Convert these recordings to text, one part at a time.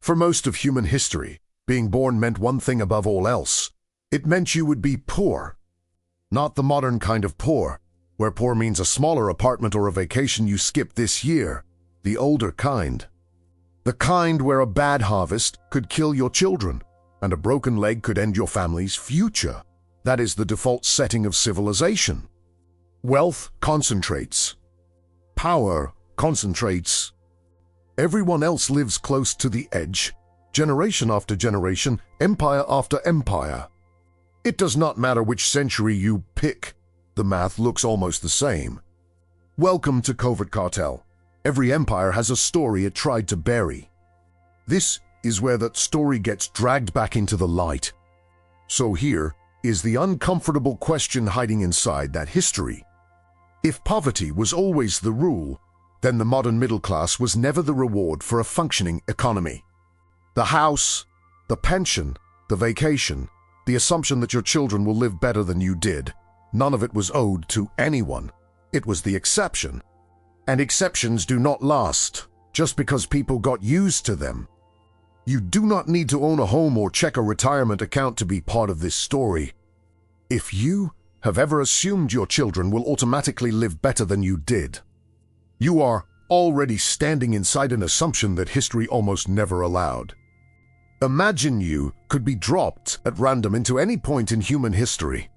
For most of human history, being born meant one thing above all else. It meant you would be poor. Not the modern kind of poor, where poor means a smaller apartment or a vacation you skipped this year. The older kind. The kind where a bad harvest could kill your children, and a broken leg could end your family's future. That is the default setting of civilization. Wealth concentrates. Power concentrates. Everyone else lives close to the edge, generation after generation, empire after empire. It does not matter which century you pick, the math looks almost the same. Welcome to Covert Cartel. Every empire has a story it tried to bury. This is where that story gets dragged back into the light. So here is the uncomfortable question hiding inside that history. If poverty was always the rule, then the modern middle class was never the reward for a functioning economy. The house, the pension, the vacation, the assumption that your children will live better than you did, none of it was owed to anyone. It was the exception. And exceptions do not last, just because people got used to them. You do not need to own a home or check a retirement account to be part of this story. If you have ever assumed your children will automatically live better than you did, you are already standing inside an assumption that history almost never allowed. Imagine you could be dropped at random into any point in human history.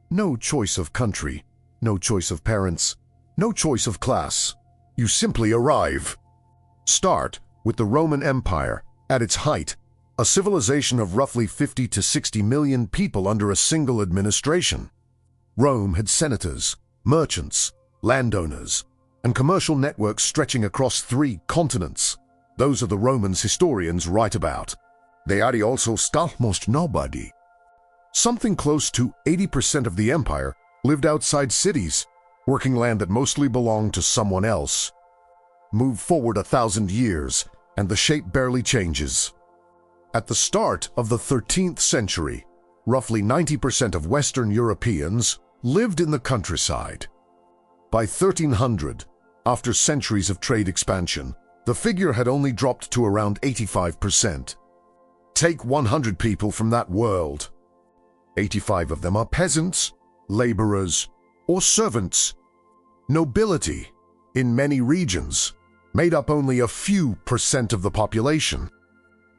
No choice of country, no choice of parents, no choice of class. You simply arrive. Start with the Roman Empire, at its height, a civilization of roughly 50 to 60 million people under a single administration. Rome had senators, merchants, landowners, and commercial networks stretching across 3 continents. Those are the Romans historians write about. They are also almost nobody. Something close to 80% of the empire lived outside cities, working land that mostly belonged to someone else. Move forward 1,000 years, and the shape barely changes. At the start of the 13th century, roughly 90% of Western Europeans lived in the countryside. By 1300, after centuries of trade expansion, the figure had only dropped to around 85%. Take 100 people from that world. 85 of them are peasants, laborers, or servants. Nobility, in many regions, made up only a few percent of the population.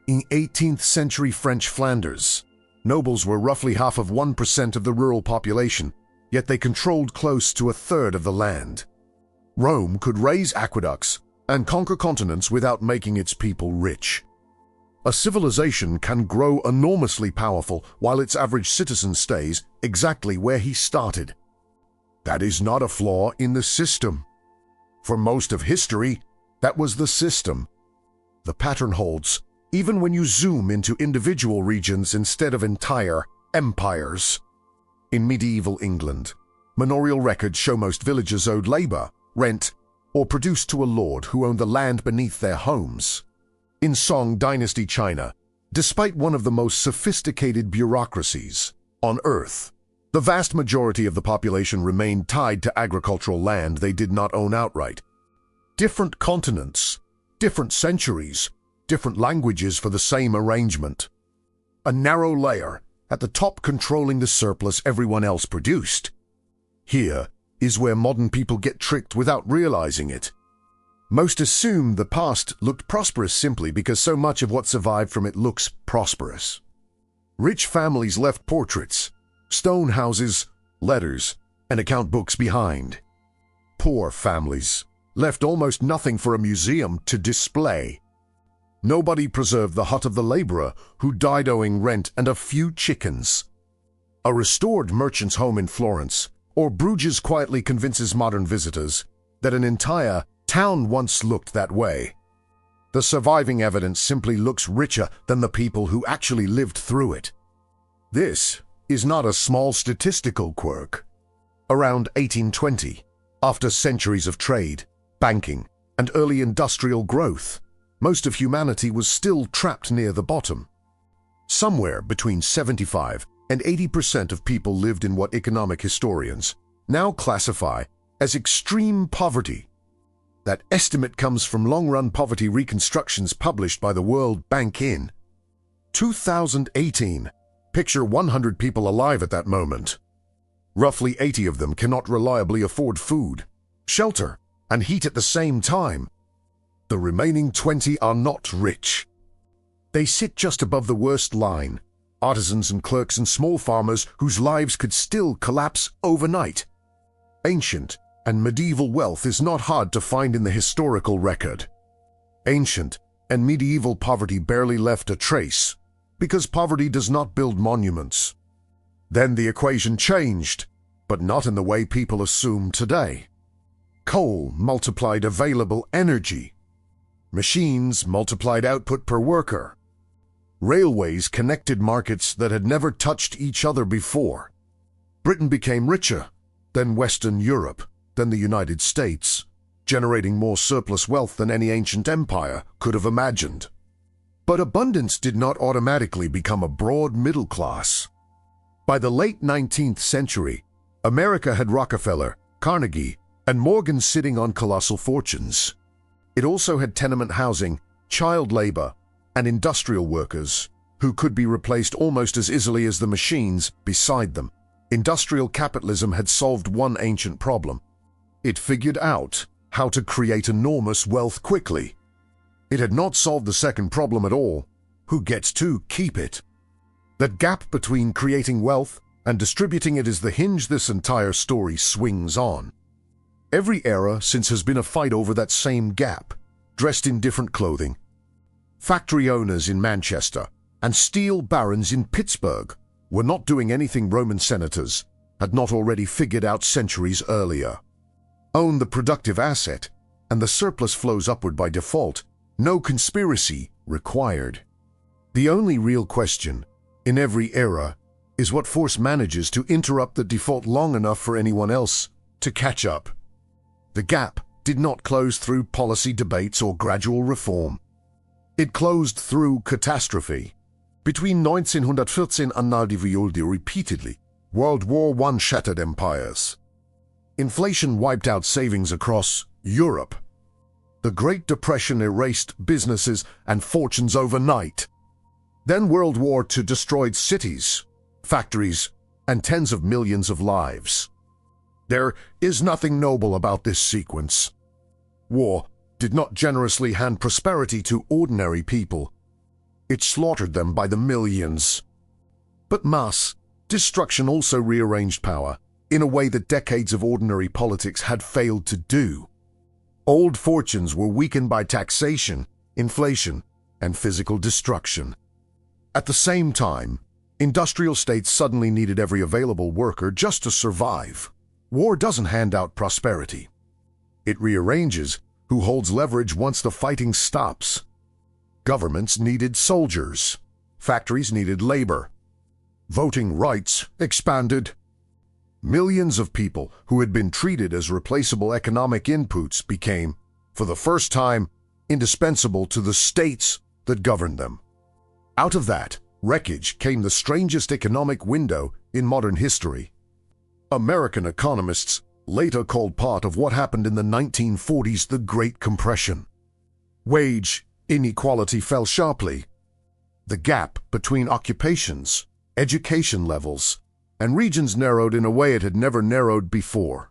In 18th century French Flanders, nobles were roughly half of 1% of the rural population, yet they controlled close to a third of the land. Rome could raise aqueducts and conquer continents without making its people rich. A civilization can grow enormously powerful while its average citizen stays exactly where he started. That is not a flaw in the system. For most of history, that was the system. The pattern holds even when you zoom into individual regions instead of entire empires. In medieval England, manorial records show most villagers owed labor, rent, or produced to a lord who owned the land beneath their homes. In Song Dynasty China, despite one of the most sophisticated bureaucracies on Earth, the vast majority of the population remained tied to agricultural land they did not own outright. Different continents, different centuries, different languages for the same arrangement. A narrow layer at the top controlling the surplus everyone else produced. Here is where modern people get tricked without realizing it. Most assume the past looked prosperous simply because so much of what survived from it looks prosperous. Rich families left portraits, stone houses, letters, and account books behind. Poor families left almost nothing for a museum to display. Nobody preserved the hut of the laborer who died owing rent and a few chickens. A restored merchant's home in Florence or Bruges quietly convinces modern visitors that an entire town once looked that way. The surviving evidence simply looks richer than the people who actually lived through it. This is not a small statistical quirk. Around 1820, after centuries of trade, banking, and early industrial growth, most of humanity was still trapped near the bottom. Somewhere between 75 and 80% of people lived in what economic historians now classify as extreme poverty. That estimate comes from long-run poverty reconstructions published by the World Bank in 2018. Picture 100 people alive at that moment. Roughly 80 of them cannot reliably afford food, shelter, and heat at the same time. The remaining 20 are not rich. They sit just above the worst line, artisans and clerks and small farmers whose lives could still collapse overnight. Ancient and medieval wealth is not hard to find in the historical record. Ancient and medieval poverty barely left a trace, because poverty does not build monuments. Then the equation changed, but not in the way people assume today. Coal multiplied available energy. Machines multiplied output per worker. Railways connected markets that had never touched each other before. Britain became richer than Western Europe, than the United States, generating more surplus wealth than any ancient empire could have imagined. But abundance did not automatically become a broad middle class. By the late 19th century, America had Rockefeller, Carnegie, and Morgan sitting on colossal fortunes. It also had tenement housing, child labor, and industrial workers, who could be replaced almost as easily as the machines beside them. Industrial capitalism had solved one ancient problem. It figured out how to create enormous wealth quickly. It had not solved the second problem at all: who gets to keep it? That gap between creating wealth and distributing it is the hinge this entire story swings on. Every era since has been a fight over that same gap, dressed in different clothing. Factory owners in Manchester and steel barons in Pittsburgh were not doing anything Roman senators had not already figured out centuries earlier. Own the productive asset, and the surplus flows upward by default. No conspiracy required. The only real question in every era is what force manages to interrupt the default long enough for anyone else to catch up. The gap did not close through policy debates or gradual reform. It closed through catastrophe. Between 1914 and repeatedly, World War I shattered empires. Inflation wiped out savings across Europe. The Great Depression erased businesses and fortunes overnight. Then World War II destroyed cities, factories, and tens of millions of lives. There is nothing noble about this sequence. War did not generously hand prosperity to ordinary people. It slaughtered them by the millions. But mass destruction also rearranged power in a way that decades of ordinary politics had failed to do. Old fortunes were weakened by taxation, inflation, and physical destruction. At the same time, industrial states suddenly needed every available worker just to survive. War doesn't hand out prosperity. It rearranges who holds leverage once the fighting stops. Governments needed soldiers. Factories needed labor. Voting rights expanded. Millions of people who had been treated as replaceable economic inputs became, for the first time, indispensable to the states that governed them. Out of that wreckage came the strangest economic window in modern history. American economists later called part of what happened in the 1940s the Great Compression. Wage inequality fell sharply. The gap between occupations, education levels, and regions narrowed in a way it had never narrowed before.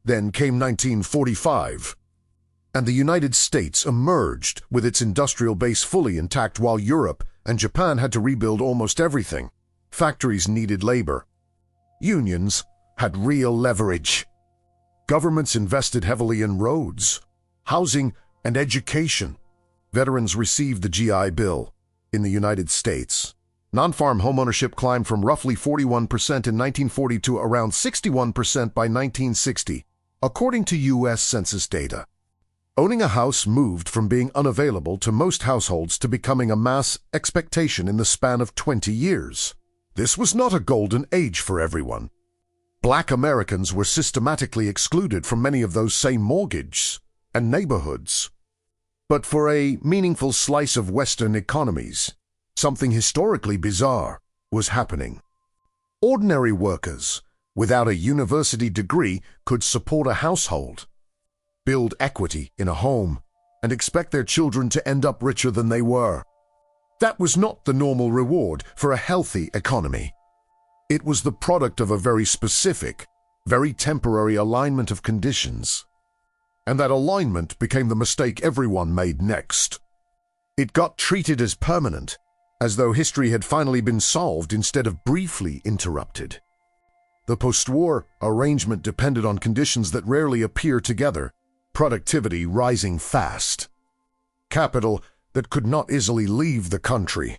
Then came 1945, and the United States emerged with its industrial base fully intact while Europe and Japan had to rebuild almost everything. Factories needed labor. Unions had real leverage. Governments invested heavily in roads, housing, and education. Veterans received the GI Bill. In the United States, non-farm homeownership climbed from roughly 41% in 1940 to around 61% by 1960, according to U.S. Census data. Owning a house moved from being unavailable to most households to becoming a mass expectation in the span of 20 years. This was not a golden age for everyone. Black Americans were systematically excluded from many of those same mortgages and neighborhoods. But for a meaningful slice of Western economies, something historically bizarre was happening. Ordinary workers, without a university degree, could support a household. build equity in a home, and expect their children to end up richer than they were. That was not the normal reward for a healthy economy. It was the product of a very specific, very temporary alignment of conditions. And that alignment became the mistake everyone made next. It got treated as permanent, as though history had finally been solved instead of briefly interrupted. The postwar arrangement depended on conditions that rarely appear together, productivity rising fast, capital that could not easily leave the country,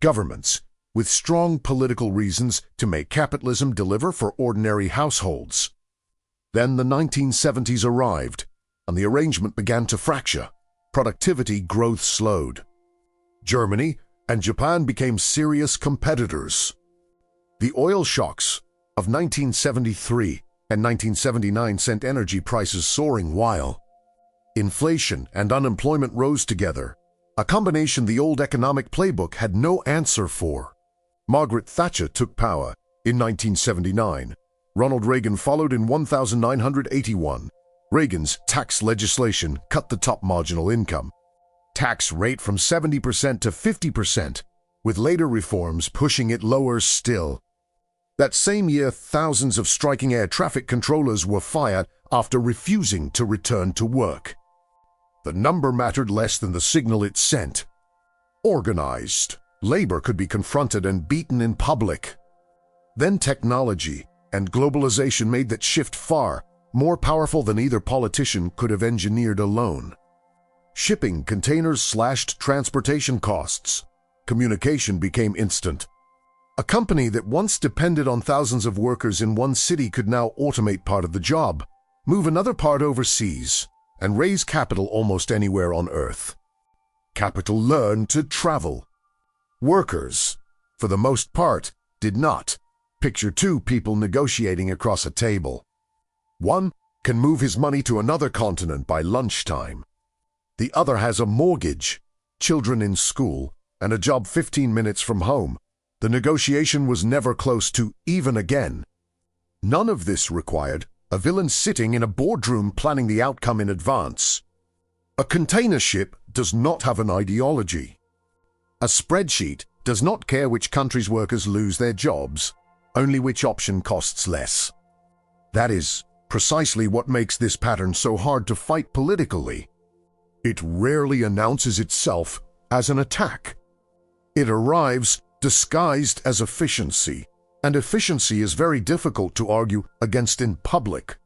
governments with strong political reasons to make capitalism deliver for ordinary households. Then the 1970s arrived, and the arrangement began to fracture. Productivity growth slowed. Germany and Japan became serious competitors. The oil shocks of 1973 and 1979 sent energy prices soaring while inflation and unemployment rose together, a combination the old economic playbook had no answer for. Margaret Thatcher took power in 1979. Ronald Reagan followed in 1981. Reagan's tax legislation cut the top marginal income tax rate from 70% to 50%, with later reforms pushing it lower still. That same year, thousands of striking air traffic controllers were fired after refusing to return to work. The number mattered less than the signal it sent. Organized labor could be confronted and beaten in public. Then technology and globalization made that shift far more powerful than either politician could have engineered alone. Shipping containers slashed transportation costs. Communication became instant. A company that once depended on thousands of workers in one city could now automate part of the job, move another part overseas, and raise capital almost anywhere on Earth. Capital learned to travel. Workers, for the most part, did not. Picture two people negotiating across a table. One can move his money to another continent by lunchtime. The other has a mortgage, children in school, and a job 15 minutes from home. The negotiation was never close to even again. None of this required a villain sitting in a boardroom planning the outcome in advance. A container ship does not have an ideology. A spreadsheet does not care which country's workers lose their jobs, only which option costs less. That is precisely what makes this pattern so hard to fight politically. It rarely announces itself as an attack. It arrives disguised as efficiency, and efficiency is very difficult to argue against in public.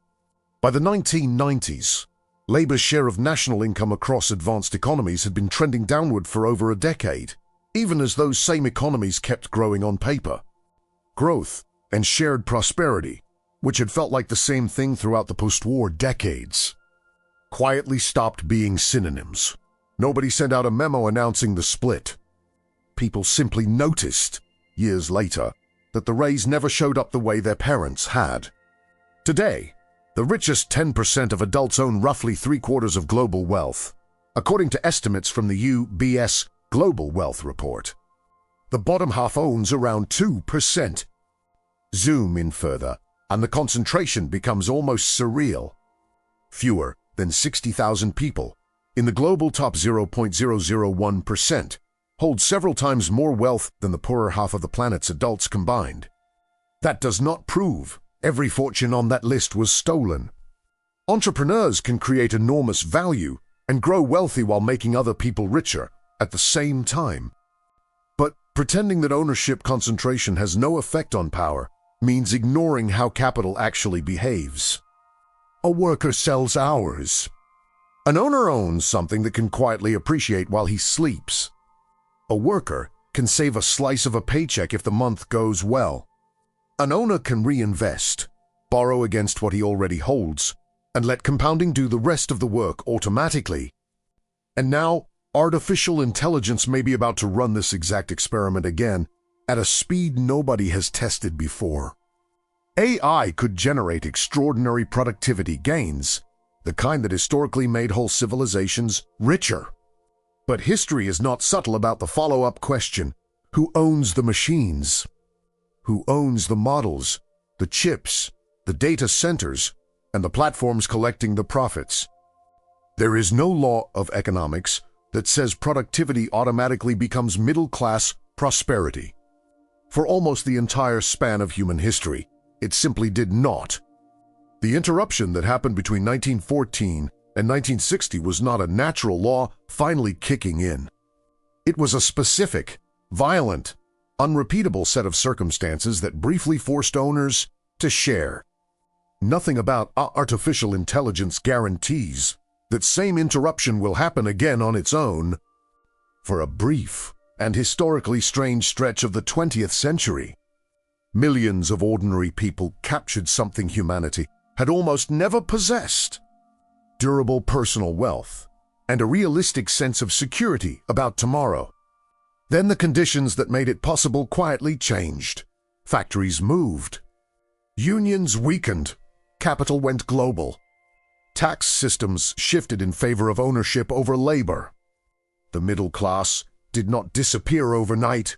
By the 1990s, labor's share of national income across advanced economies had been trending downward for over a decade, even as those same economies kept growing on paper. Growth and shared prosperity, which had felt like the same thing throughout the post-war decades, quietly stopped being synonyms. Nobody sent out a memo announcing the split. People simply noticed, years later, that the raise never showed up the way their parents had. Today, the richest 10% of adults own roughly 3/4 of global wealth, according to estimates from the UBS Global Wealth Report. The bottom half owns around 2%. Zoom in further, and the concentration becomes almost surreal. Fewer than 60,000 people in the global top 0.001% hold several times more wealth than the poorer half of the planet's adults combined. That does not prove every fortune on that list was stolen. Entrepreneurs can create enormous value and grow wealthy while making other people richer at the same time. But pretending that ownership concentration has no effect on power means ignoring how capital actually behaves. A worker sells hours. An owner owns something that can quietly appreciate while he sleeps. A worker can save a slice of a paycheck if the month goes well. An owner can reinvest, borrow against what he already holds, and let compounding do the rest of the work automatically. And now, artificial intelligence may be about to run this exact experiment again at a speed nobody has tested before. AI could generate extraordinary productivity gains, the kind that historically made whole civilizations richer. But history is not subtle about the follow-up question: who owns the machines? Who owns the models, the chips, the data centers, and the platforms collecting the profits? There is no law of economics that says productivity automatically becomes middle-class prosperity. For almost the entire span of human history, it simply did not. The interruption that happened between 1914 and 1960 was not a natural law finally kicking in. It was a specific, violent, unrepeatable set of circumstances that briefly forced owners to share. Nothing about artificial intelligence guarantees that same interruption will happen again on its own. For a brief and historically strange stretch of the 20th century, millions of ordinary people captured something humanity had almost never possessed: durable personal wealth and a realistic sense of security about tomorrow. Then the conditions that made it possible quietly changed. Factories moved. Unions weakened. Capital went global. Tax systems shifted in favor of ownership over labor. The middle class did not disappear overnight.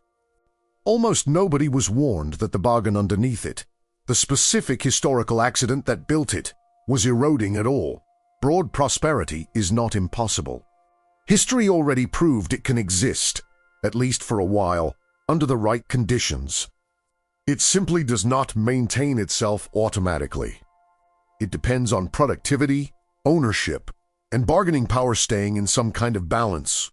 Almost nobody was warned that the bargain underneath it, the specific historical accident that built it, was eroding at all. Broad prosperity is not impossible. History already proved it can exist, at least for a while, under the right conditions. It simply does not maintain itself automatically. It depends on productivity, ownership, and bargaining power staying in some kind of balance.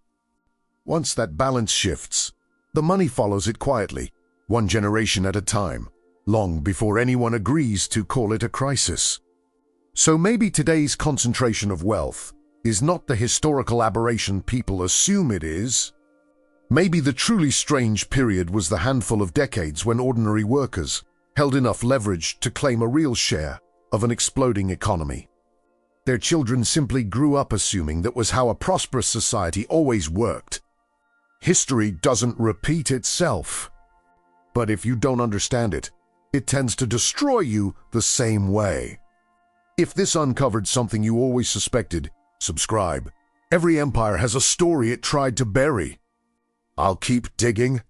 Once that balance shifts, the money follows it quietly, one generation at a time, long before anyone agrees to call it a crisis. So maybe today's concentration of wealth is not the historical aberration people assume it is. Maybe the truly strange period was the handful of decades when ordinary workers held enough leverage to claim a real share of an exploding economy. Their children simply grew up assuming that was how a prosperous society always worked. History doesn't repeat itself. But if you don't understand it, it tends to destroy you the same way. If this uncovered something you always suspected, subscribe. Every empire has a story it tried to bury. I'll keep digging.